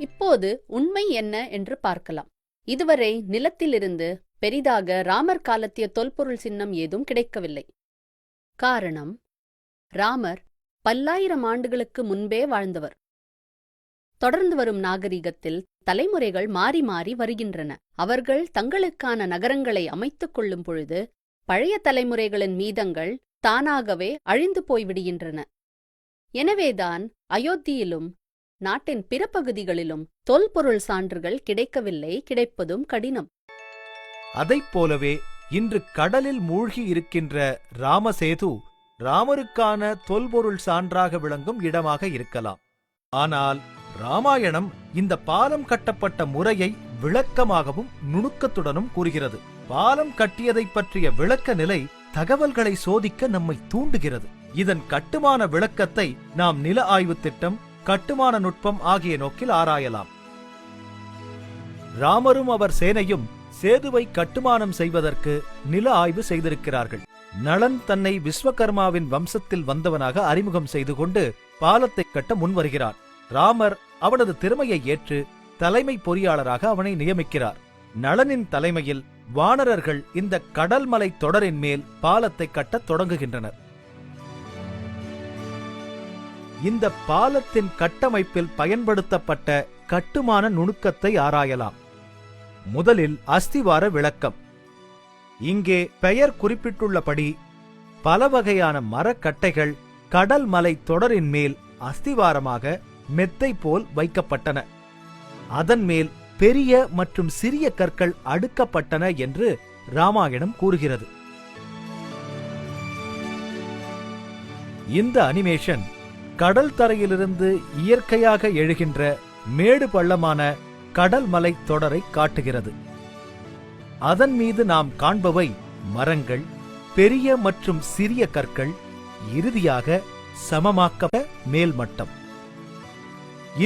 இப்போது உண்மை என்ன என்று பார்க்கலாம். இதுவரை நிலத்திலிருந்து பெரிதாக ராமர் காலத்திய தொல்பொருள் சின்னம் ஏதும் கிடைக்கவில்லை. காரணம், ராமர் பல்லாயிரம் ஆண்டுகளுக்கு முன்பே வாழ்ந்தவர். தொடர்ந்து வரும் நாகரிகத்தில் தலைமுறைகள் மாறி மாறி வருகின்றன. அவர்கள் தங்களுக்கான நகரங்களை அமைத்துக் கொள்ளும் பொழுது பழைய தலைமுறைகளின் மீதங்கள் தானாகவே அழிந்து போய்விடுகின்றன. எனவேதான் அயோத்தியிலும் நாட்டின் பிற பகுதிகளிலும் தொல்பொருள் சான்றுகள் கிடைக்கவில்லை, கிடைப்பதும் கடினம். அதைப் போலவே இன்று கடலில் மூழ்கி இருக்கின்ற ராமசேது ராமருக்கான தொல்பொருள் சான்றாக விளங்கும் இடமாக இருக்கலாம். ஆனால் ராமாயணம் இந்த பாலம் கட்டப்பட்ட முறையை விளக்கமாகவும் நுணுக்கத்துடனும் கூறுகிறது. பாலம் கட்டியதை பற்றிய விளக்க நிலை தகவல்களை சோதிக்க நம்மை தூண்டுகிறது. இதன் கட்டுமான விளக்கத்தை நாம் நில ஆய்வு திட்டம், கட்டுமான நுட்பம் ஆகிய நோக்கில் ஆராயலாம். ராமரும் அவர் சேனையும் சேதுவை கட்டுமானம் செய்வதற்கு நில ஆய்வு செய்திருக்கிறார்கள். நளன் தன்னை விஸ்வகர்மாவின் வம்சத்தில் வந்தவனாக அறிமுகம் செய்து கொண்டு பாலத்தை கட்ட முன்வருகிறான். ராமர் அவனது திறமையை ஏற்று தலைமை பொறியாளராக அவனை நியமிக்கிறார். நளனின் தலைமையில் வானரர்கள் இந்த கடல்மலை தொடரின் மேல் பாலத்தை கட்டத் தொடங்குகின்றனர். இந்த பாலத்தின் கட்டமைப்பில் பயன்படுத்தப்பட்ட கட்டுமான நுணுக்கத்தை ஆராயலாம். முதலில் அஸ்திவார விளக்கம். இங்கே பெயர் குறிப்பிட்டுள்ளபடி பல வகையான மரக்கட்டைகள் கடல் மலை தொடரின் மேல் அஸ்திவாரமாக மெத்தை போல் வைக்கப்பட்டன. அதன் மேல் பெரிய மற்றும் சிறிய கற்கள் அடுக்கப்பட்டன என்று ராமாயணம் கூறுகிறது. இந்த அனிமேஷன் கடல் தரையிலிருந்து இயற்கையாக எழுகின்ற மேடு பள்ளமான கடல் மலை தொடரை காட்டுகிறது. அதன் மீது நாம் காண்பவை மரங்கள், பெரிய மற்றும் சிறிய கற்கள், இறுதியாக சமமாக்க மேல்மட்டம்.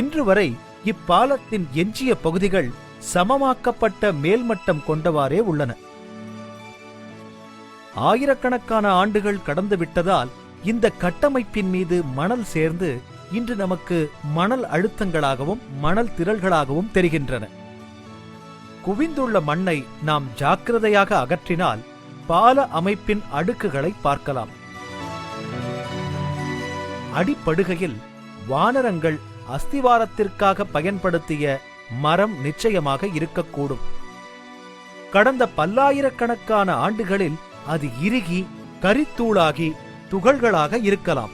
இன்று வரை இப்பாலத்தின் எஞ்சிய பகுதிகள் சமமாக்கப்பட்ட மேல்மட்டம் கொண்டவாறே உள்ளன. ஆயிரக்கணக்கான ஆண்டுகள் கடந்துவிட்டதால் இந்த கட்டமைப்பின் மீது மணல் சேர்ந்து இன்று நமக்கு மணல் அழுத்தங்களாகவும் மணல் திரள்களாகவும் தெரிகின்றன. குவிந்துள்ள மண்ணை நாம் ஜாக்கிரதையாக அகற்றினால் பால அமைப்பின் அடுக்குகளை பார்க்கலாம். அடிப்படுகையில் வானரங்கள் அஸ்திவாரத்திற்காக பயன்படுத்திய மரம் நிச்சயமாக இருக்கக்கூடும். கடந்த பல்லாயிரக்கணக்கான ஆண்டுகளில் அது இறுகி கரித்தூளாகி துகள்களாக இருக்கலாம்.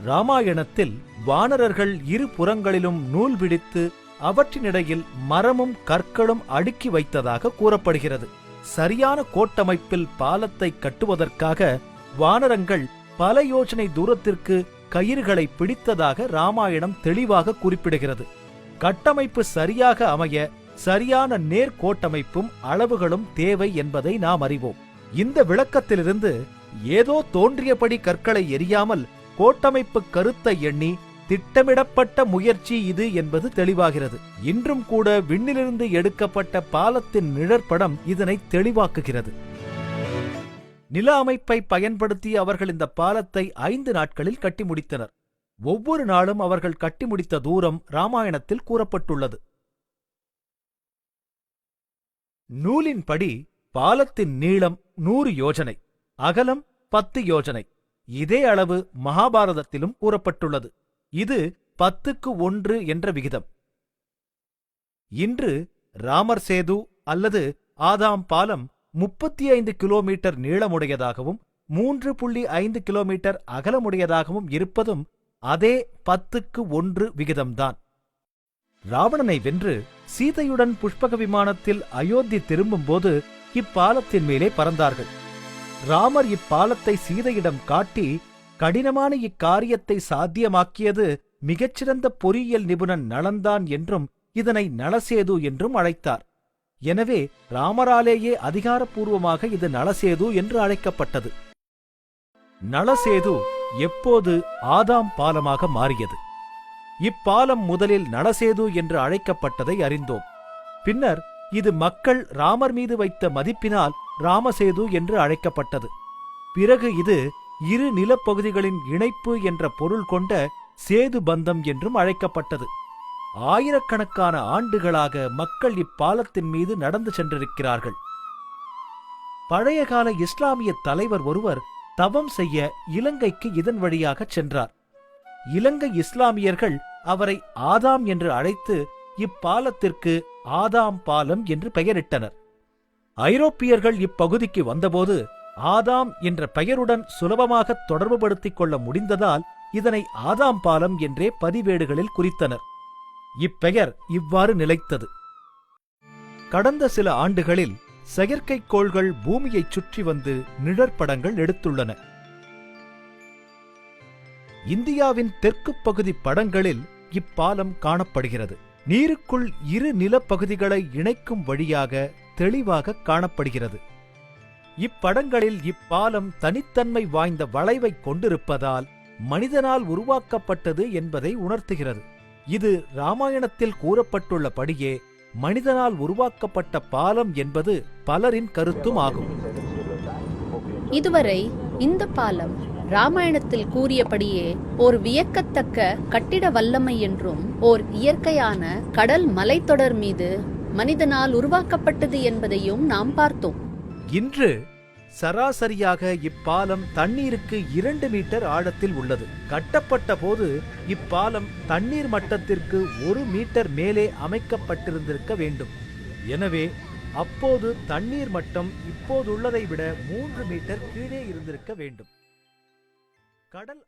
ராமாயணத்தில் வானரர்கள் இரு புறங்களிலும் நூல் பிடித்து அவற்றினிடையில் மரமும் கற்களும் அடுக்கி வைத்ததாக கூறப்படுகிறது. சரியான கோட்டமைப்பில் பாலத்தை கட்டுவதற்காக வானரங்கள் பல யோசனை தூரத்திற்கு கயிறுகளை பிடித்ததாக ராமாயணம் தெளிவாக குறிப்பிடுகிறது. கட்டமைப்பு சரியாக அமைய சரியான நேர்கோட்டமைப்பும் அளவுகளும் தேவை என்பதை நாம் அறிவோம். இந்த விளக்கத்திலிருந்து ஏதோ தோன்றியபடி கற்களை எரியாமல் கோட்டமைப்பு கருத்தை எண்ணி திட்டமிடப்பட்ட முயற்சி இது என்பது தெளிவாகிறது. இன்றும் கூட விண்ணிலிருந்து எடுக்கப்பட்ட பாலத்தின் நிழற்படம் இதனை தெளிவாக்குகிறது. நில அமைப்பை பயன்படுத்தி அவர்கள் இந்த பாலத்தை 5 நாட்களில் கட்டி முடித்தனர். ஒவ்வொரு நாளும் அவர்கள் கட்டி முடித்த தூரம் ராமாயணத்தில் கூறப்பட்டுள்ளது. நூலின்படி பாலத்தின் நீளம் 100 யோஜனை, அகலம் 10 யோஜனை. இதே அளவு மகாபாரதத்திலும் கூறப்பட்டுள்ளது. இது 10:1 என்ற விகிதம். இன்று ராமர் சேது அல்லது ஆதாம் பாலம் 35 கிலோமீட்டர் நீளமுடையதாகவும் 3.5 கிலோமீட்டர் அகலமுடையதாகவும் இருப்பதும் அதே 10:1 விகிதம்தான். ராவணனை வென்று சீதையுடன் புஷ்பக விமானத்தில் அயோத்தி திரும்பும்போது இப்பாலத்தின் மேலே பறந்தார்கள். ராமர் இப்பாலத்தை சீதையிடம் காட்டி கடினமான இக்காரியத்தை சாத்தியமாக்கியது மிகச்சிறந்த பொறியியல் நிபுணன் நளன்தான் என்றும் இதனை நளசேது என்றும் அழைத்தார். எனவே ராமராலேயே அதிகாரப்பூர்வமாக இது நளசேது என்று அழைக்கப்பட்டது. நளசேது எப்போது ஆதாம் பாலமாக மாறியது? இப்பாலம் முதலில் நளசேது என்று அழைக்கப்பட்டதை அறிந்தோம். பின்னர் இது மக்கள் ராமர் மீது வைத்த மதிப்பினால் ராமசேது என்று அழைக்கப்பட்டது. பிறகு இது இரு நிலப்பகுதிகளின் இணைப்பு என்ற பொருள் கொண்ட சேது பந்தம் என்றும் அழைக்கப்பட்டது. ஆயிரக்கணக்கான ஆண்டுகளாக மக்கள் இப்பாலத்தின் மீது நடந்து சென்றிருக்கிறார்கள். பழையகால இஸ்லாமிய தலைவர் ஒருவர் தவம் செய்ய இலங்கைக்கு இதன் வழியாகச் சென்றார். இலங்கை இஸ்லாமியர்கள் அவரை ஆதாம் என்று அழைத்து இப்பாலத்திற்கு ஆதாம் பாலம் என்று பெயரிட்டனர். ஐரோப்பியர்கள் இப்பகுதிக்கு வந்தபோது ஆதாம் என்ற பெயருடன் சுலபமாக தொடர்புபடுத்திக் கொள்ள முடிந்ததால் இதனை ஆதாம் பாலம் என்றே பதிவேடுகளில் குறித்தனர். இப்பெயர் இவ்வாறு நிலைத்தது. கடந்த சில ஆண்டுகளில் செயற்கைக்கோள்கள் பூமியைச் சுற்றி வந்து நிழற்படங்கள் எடுத்துள்ளன. இந்தியாவின் தெற்குப் பகுதி படங்களில் இப்பாலம் காணப்படுகிறது. நீருக்குள் இரு நிலப்பகுதிகளை இணைக்கும் வழியாக தெளிவாக காணப்படுகிறது. இப்படங்களில் இப்பாலம் தனித்தன்மை வாய்ந்த வளைவை கொண்டிருப்பதால் மனிதனால் உருவாக்கப்பட்டது என்பதை உணர்த்துகிறது. இது இராமாயணத்தில் கூறப்பட்டுள்ளபடியே மனிதனால் உருவாக்கப்பட்ட பாலம் என்பது பலரின் கருத்தும் ஆகும். இதுவரை இந்த பாலம் ராமாயணத்தில் கூறியபடியே ஓர் வியக்கத்தக்க கட்டிட வல்லமை என்றும் ஓர் இயற்கையான கடல் மலைத்தொடர் மீது மனிதனால் உருவாக்கப்பட்டது என்பதையும் நாம் பார்த்தோம். இன்று சராசரியாக இப்பாலம் தண்ணீருக்கு 2 மீட்டர் ஆழத்தில் உள்ளது. கட்டப்பட்ட போது இப்பாலம் தண்ணீர் மட்டத்திற்கு 1 மீட்டர் மேலே அமைக்கப்பட்டிருந்திருக்க வேண்டும். எனவே அப்போது தண்ணீர் மட்டம் இப்போதுள்ளதை விட 3 மீட்டர் கீழே இருந்திருக்க வேண்டும். கடல்